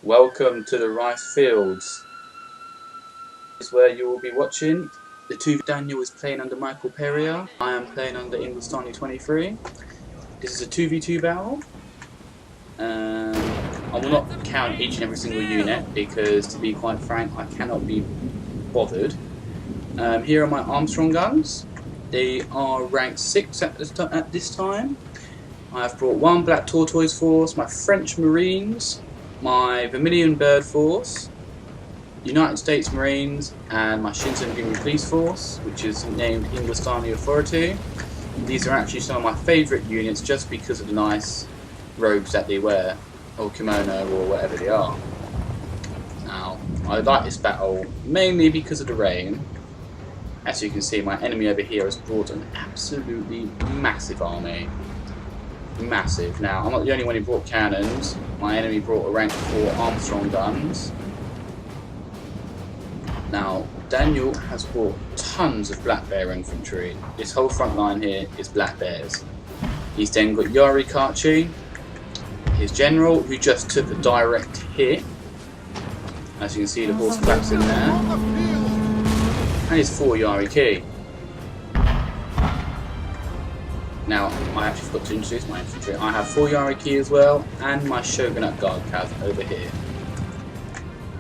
Welcome to the rice fields. This is where you will be watching. The two Daniel is playing under Michael Perrier. I am playing under Ingolstani 23. This is a 2v2 battle. I will not count each and every single unit because, to be quite frank, I cannot be bothered. Here are my Armstrong guns. They are ranked 6 at this time. I have brought one Black Tortoise Force, my French Marines, my Vermilion Bird Force, United States Marines, and my Shinsegae Police Force, which is named Ingolstani Authority. These are actually some of my favourite units just because of the nice robes that they wear, or kimono, or whatever they are. Now, I like this battle mainly because of the rain. As you can see, my enemy over here has brought an absolutely massive army. Massive. Now, I'm not the only one who brought cannons. My enemy brought a rank 4 Armstrong guns. Now, Daniel has brought tons of Black Bear infantry. This whole front line here is Black Bears. He's then got Yari Kachi, his general, who just took a direct hit. As you can see, the horse claps in there. And his 4 Yari Ki. Now, I actually forgot to introduce my infantry. I have 4 Yari Ki as well, and my Shogunate Guard Cav over here.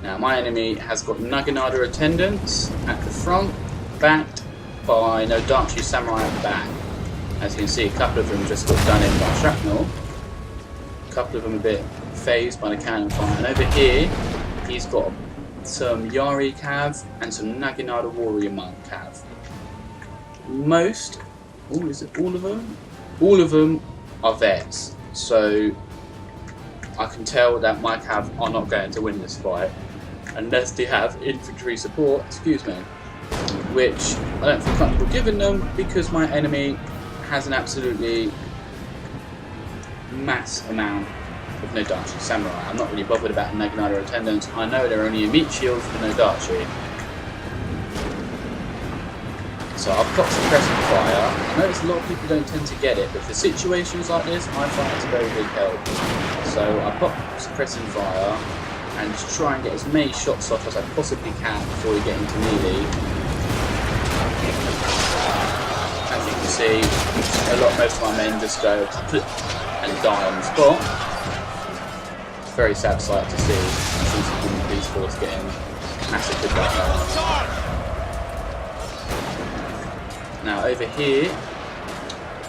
Now, my enemy has got Naginata attendants at the front, backed by Nodachi Samurai at the back. As you can see, a couple of them just got done in by shrapnel. A couple of them a bit phased by the cannon fire. And over here, he's got some Yari Cav and some Naginata Warrior Monk Cav. Is it all of them? All of them are vets, so I can tell that my Cav are not going to win this fight unless they have infantry support, which I don't feel comfortable giving them because my enemy has an absolutely mass amount of Nodachi Samurai. I'm not really bothered about Naginata attendants. I know they're only a meat shield for Nodachi. So I've got suppressing fire. I notice a lot of people don't tend to get it, but for situations like this, I find it's a very big help. So I pop suppressing fire and just try and get as many shots off as I possibly can before we get into melee. As you can see, most of my men just go and die on the spot. It's a very sad sight to see. The police force getting massacred like that. Now over here,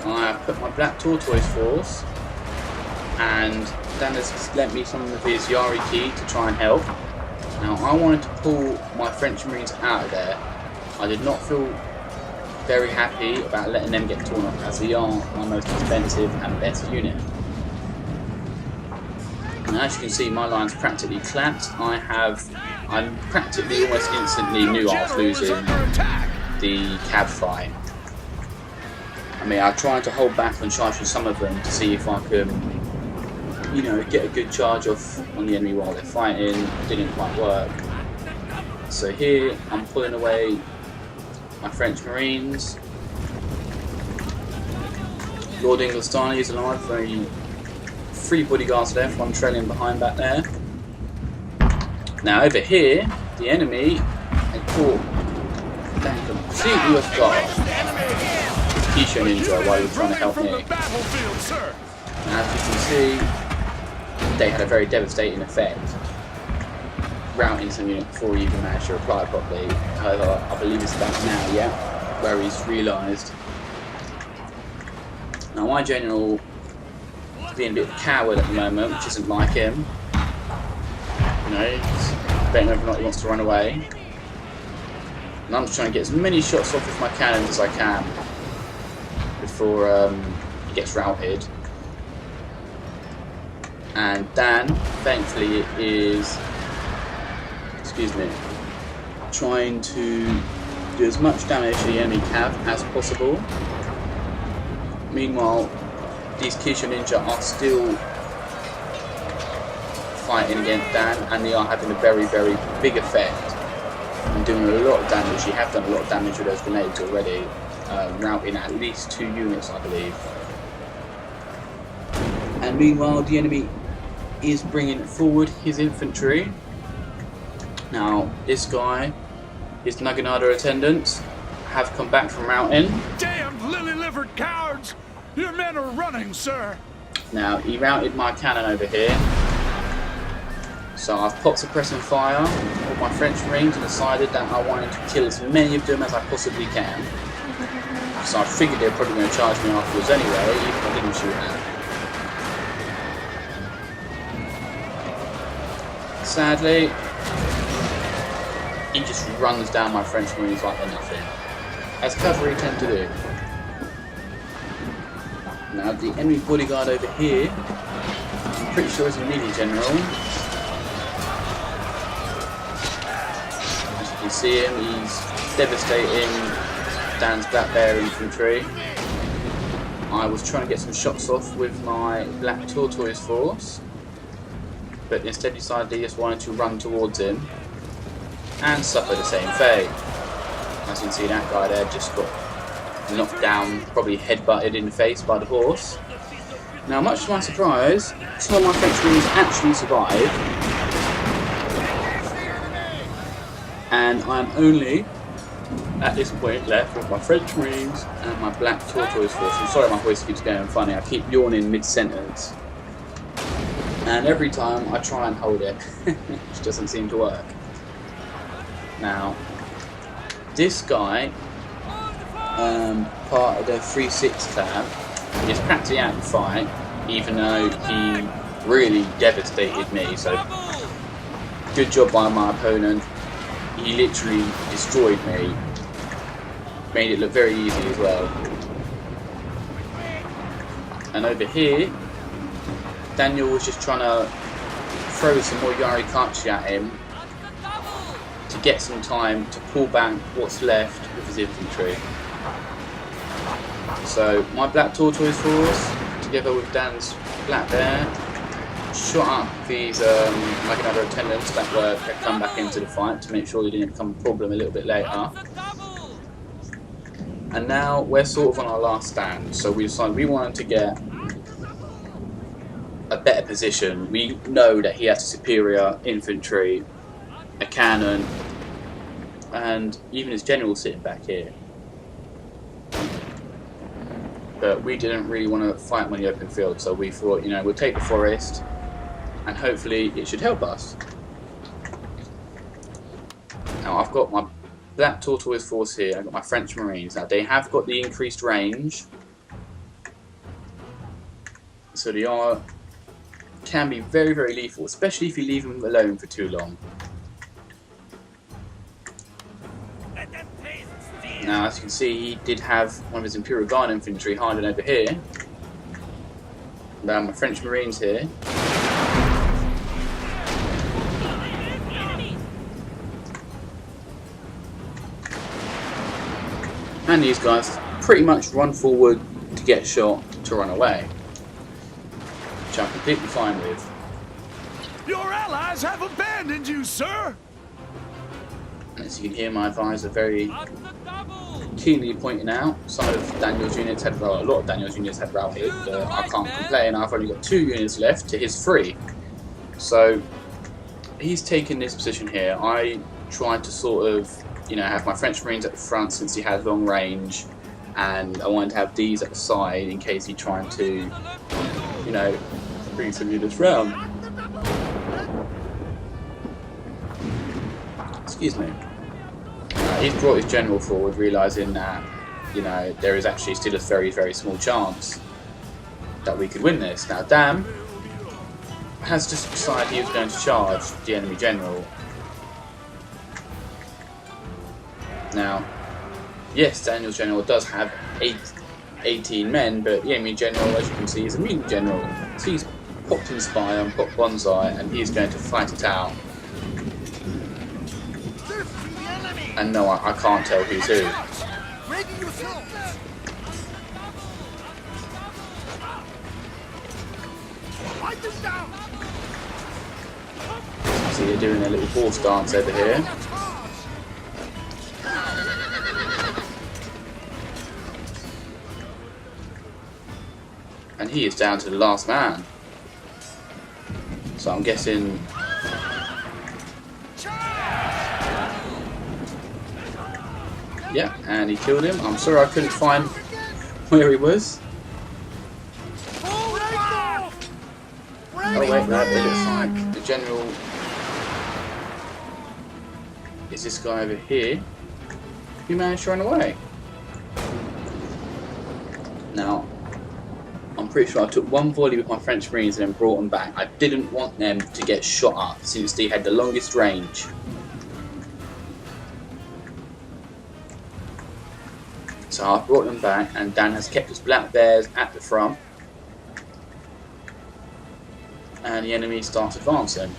I have put my Black Tortoise Force, and Dan has lent me some of his Yari Ki to try and help. Now I wanted to pull my French Marines out of there. I did not feel very happy about letting them get torn off, as they are my most expensive and best unit. Now as you can see, my line's practically collapsed. I practically almost instantly knew I was losing the Cav fight. I mean, I tried to hold back on charging some of them to see if I could, get a good charge off on the enemy while they're fighting. It didn't quite work. So here, I'm pulling away my French Marines. Lord Ingolstani is alive, very 3 bodyguards left, 1 trailing behind back there. Now over here, the enemy had caught completely off guard. Kisho Ninja while he was trying to help me. And as you can see, they had a very devastating effect, routing some unit before he even managed to reply properly. However, I believe it's back now, yeah, where he's realised. Now my general is being a bit of a coward at the moment, which isn't like him. He's betting whether or not he wants to run away. And I'm just trying to get as many shots off with my cannons as I can before he gets routed. And Dan, thankfully, is trying to do as much damage to the enemy Cav as possible. Meanwhile, these Kisho Ninja are still fighting against Dan, and they are having a very, very big effect and doing a lot of damage. You have done a lot of damage with those grenades already, routing at least 2 units, I believe. And meanwhile, the enemy is bringing forward his infantry. Now, this guy, his Naginata attendants, have come back from routing. Damn lily-livered cowards! Your men are running, sir! Now, he routed my cannon over here. So I've popped suppressing fire on my French Marines and decided that I wanted to kill as many of them as I possibly can. So I figured they're probably going to charge me afterwards anyway, even if I didn't shoot at. Sadly, he just runs down my French Marines like they're nothing, as cavalry tend to do. Now the enemy bodyguard over here, I'm pretty sure is a melee general. As you can see him, he's devastating Dan's Black Bear infantry. I was trying to get some shots off with my Black Tortoise force, but instead decided they just wanted to run towards him and suffer the same fate. As you can see, that guy there just got knocked down, probably headbutted in the face by the horse. Now, much to my surprise, some of my French Marines actually survived, and I'm only at this point left with my French Marines and my Black Tortoise force. I'm sorry my voice keeps going funny, I keep yawning mid-sentence. And every time I try and hold it, which doesn't seem to work. Now, this guy, part of the 3-6 tab, is practically out of the fight, even though he really devastated me. So, good job by my opponent. He literally destroyed me. Made it look very easy as well. And over here, Daniel was just trying to throw some more Yarikachi at him to get some time to pull back what's left with his infantry. So my Black Tortoise force, together with Dan's Black Bear, shot up these like another attendants that had come back into the fight to make sure they didn't become a problem a little bit later. And now we're sort of on our last stand, so we decided we wanted to get a better position. We know that he has superior infantry, a cannon, and even his general sitting back here. But we didn't really want to fight him on the open field, so we thought, you know, we'll take the forest and hopefully it should help us. Now I've got my Black Tortoise force here, I've got my French Marines. Now they have got the increased range, so they can be very, very lethal, especially if you leave them alone for too long. Now, as you can see, he did have one of his Imperial Guard infantry hiding over here. Now my French Marines here. And these guys pretty much run forward to get shot to run away, which I'm completely fine with. Your allies have abandoned you, sir! As you can hear, my advisor very keenly pointing out, some of Daniel's units had, well, a lot of Daniel's units had routed. I can't complain, I've only got 2 units left to his 3. So he's taken this position here. I tried to sort of, you know, have my French Marines at the front since he had long range, and I wanted to have these at the side in case he tried to, you know, bring some units round. Excuse me. He's brought his general forward, realising that, you know, there is actually still a very, very small chance that we could win this. Now, Dan has just decided he was going to charge the enemy general. Now, yes, Daniel's general does have 18 men, but the enemy general, as you can see, is a melee general. So he's popped Inspire and popped Bonsai, and he's going to fight it out. And no, I can't tell who's who. See, they're doing a little horse dance over here. And he is down to the last man. So I'm guessing. Yeah, and he killed him. I'm sorry I couldn't find where he was. Oh wait, no, it looks like the general is this guy over here. He managed to run away. Now, I'm pretty sure I took one volley with my French Marines and then brought them back. I didn't want them to get shot up since they had the longest range. So I brought them back, and Dan has kept his black bears at the front. And the enemy starts advancing.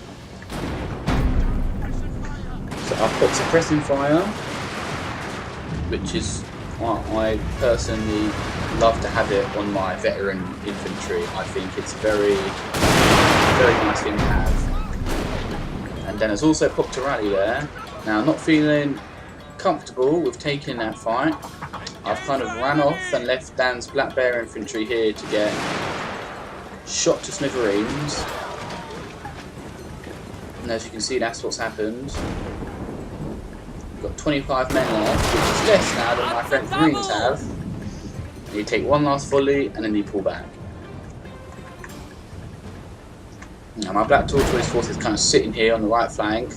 So I've put suppressing fire, which is what I personally love to have it on my veteran infantry. I think it's a very nice thing to have. And then there's also popped a rally there. Now, not feeling comfortable with taking that fight, I've kind of ran off and left Dan's Black Bear infantry here to get shot to smithereens. And as you can see, that's what's happened. We've got 25 men left, which is less now than my French Marines have. And you take one last volley and then you pull back. Now my Black Tortoise force is kind of sitting here on the right flank.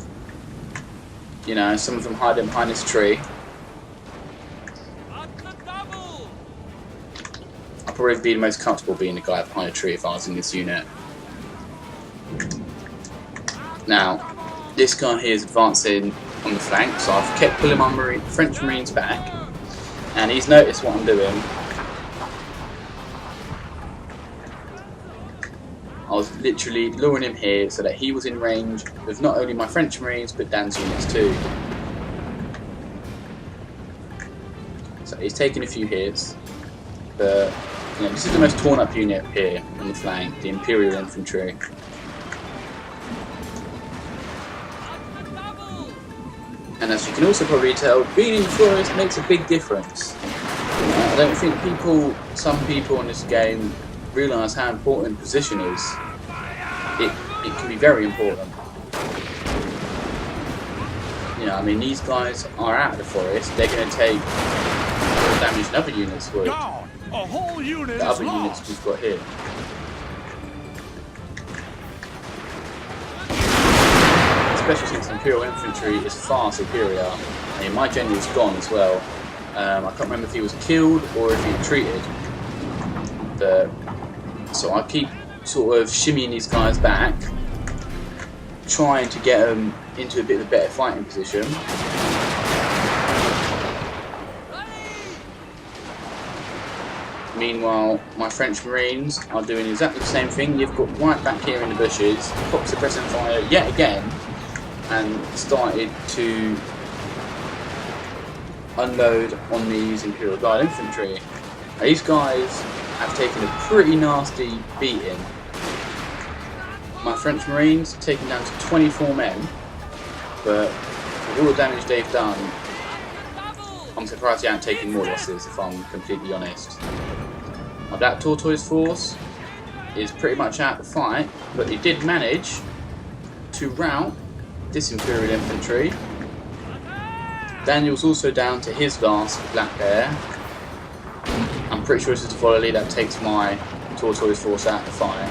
You know, some of them hiding behind this tree. I'd probably be the most comfortable being the guy behind a tree if I was in this unit. Now, this guy here is advancing on the flank, so I've kept pulling my French Marines back, and he's noticed what I'm doing. I was literally luring him here so that he was in range with not only my French Marines but Dan's units too. So he's taking a few hits, but you know, this is the most torn up unit here on the flank, the Imperial Infantry. And as you can also probably tell, being in the forest makes a big difference. You know, I don't think some people in this game realise how important position is. It can be very important. You know, I mean, these guys are out of the forest. They're going to take more damage than other units would. A whole unit The other units we've got here. Especially since Imperial Infantry is far superior. I mean, my general's gone as well. I can't remember if he was killed or if he retreated. So I keep sort of shimmying these guys back, trying to get them into a bit of a better fighting position. Meanwhile, my French Marines are doing exactly the same thing. You've got right back here in the bushes, pop suppressing fire yet again, and started to unload on these Imperial Guard infantry. Now, these guys have taken a pretty nasty beating. My French Marines taken down to 24 men, but with all the damage they've done, I'm surprised they haven't taken more losses, if I'm completely honest. My Black Tortoise force is pretty much out of the fight, but they did manage to rout this Imperial Infantry. Daniel's also down to his last Black Bear. I'm pretty sure this is a volley that takes my Tortoise force out of the fire.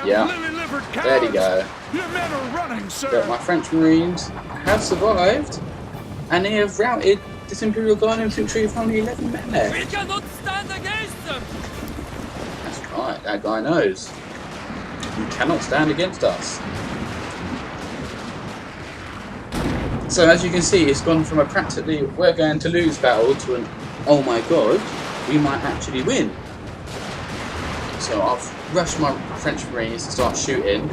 Yeah, there we go. Your men are running, sir. But my French Marines have survived, and they have routed this Imperial Guard infantry with only 11 men left. We cannot stand against them. That's right, that guy knows. You cannot stand against us. So as you can see, it's gone from a practically we're going to lose battle to an oh my god, we might actually win. So I've rushed my French Marines to start shooting,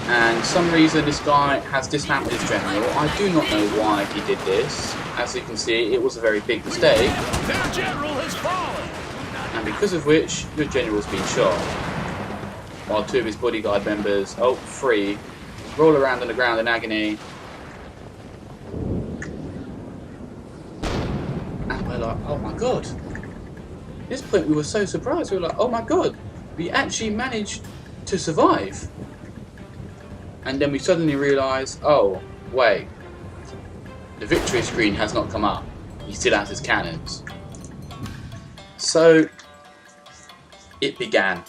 and for some reason this guy has dismounted his general. I do not know why he did this. As you can see, it was a very big mistake. Their general has fallen. And because of which, your general's been shot. While two of his bodyguard members, three, roll around on the ground in agony. And we're like, oh my god. At this point we were so surprised, we were like, oh my god, we actually managed to survive. And then we suddenly realised, oh, wait, the victory screen has not come up. He still has his cannons. So, it began.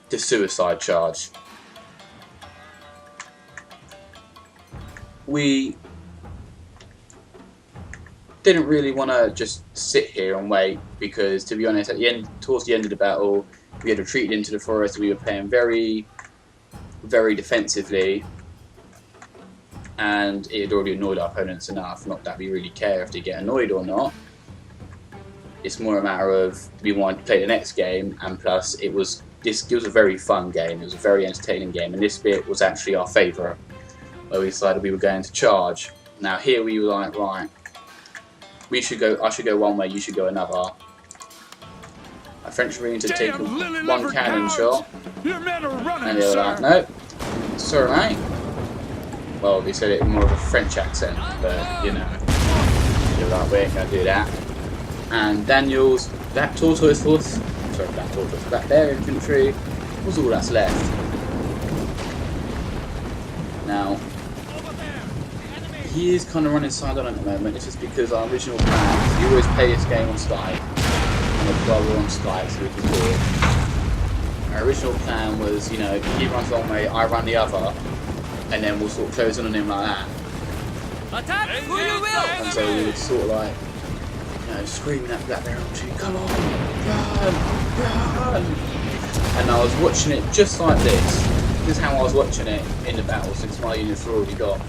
The suicide charge. We didn't really want to just sit here and wait, because to be honest, towards the end of the battle, we had retreated into the forest. We were playing very, very defensively, and it had already annoyed our opponents enough. Not that we really care if they get annoyed or not. It's more a matter of we wanted to play the next game, and plus it was a very fun game. It was a very entertaining game, and this bit was actually our favourite, where we decided we were going to charge. Now here we were like, right, I should go one way, you should go another. Our French Marines had taken one cannon shot, and they were like, nope, sorry mate. Well, they said it in more of a French accent, but you know, they were like, we ain't gonna do that. And Daniel's Black Bear infantry was all that's left. Now, he is kind of running silent at the moment. It's just because our original plan, we always play this game on Skype, and while we're on Skype so we can do it. Our original plan was, you know, he runs one way, I run the other, and then we'll sort of close in on him like that. Attack who you will! And so we would sort of like, you know, screaming at Black Bear infantry, come on, run, run! And I was watching it just like this. This is how I was watching it in the battle, since my units were already gone.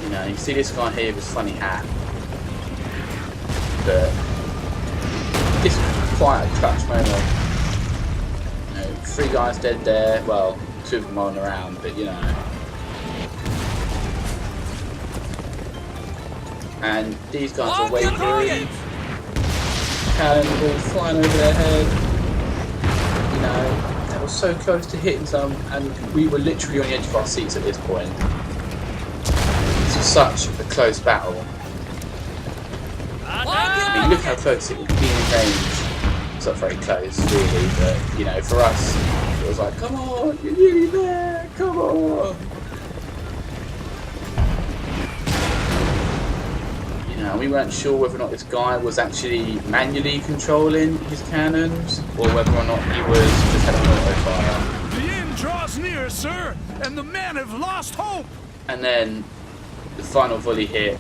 You know, you see this guy here with his funny hat, but it's quite a clutch moment. You know, 3 guys dead there, well, 2 of them on around, but you know. And these guys are wavering, cannonballs flying over their head. You know, they were so close to hitting some, and we were literally on the edge of our seats at this point. This was such a close battle. I mean, look how close it would be in range. It's not very close, really, but you know, for us, it was like, come on, you're nearly there, come on. We weren't sure whether or not this guy was actually manually controlling his cannons, or whether or not he was just having an auto fire. The end draws near, sir, and the men have lost hope. And then the final volley hit,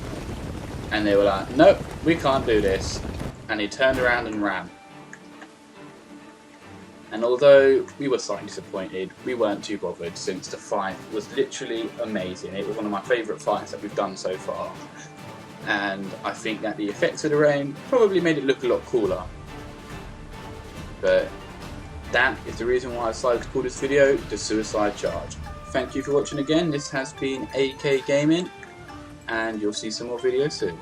and they were like, nope, we can't do this. And he turned around and ran. And although we were slightly disappointed, we weren't too bothered, since the fight was literally amazing. It was one of my favourite fights that we've done so far. And I think that the effects of the rain probably made it look a lot cooler. But that is the reason why I decided to call this video the Suicide Charge. Thank you for watching again. This has been AK Gaming, and you'll see some more videos soon.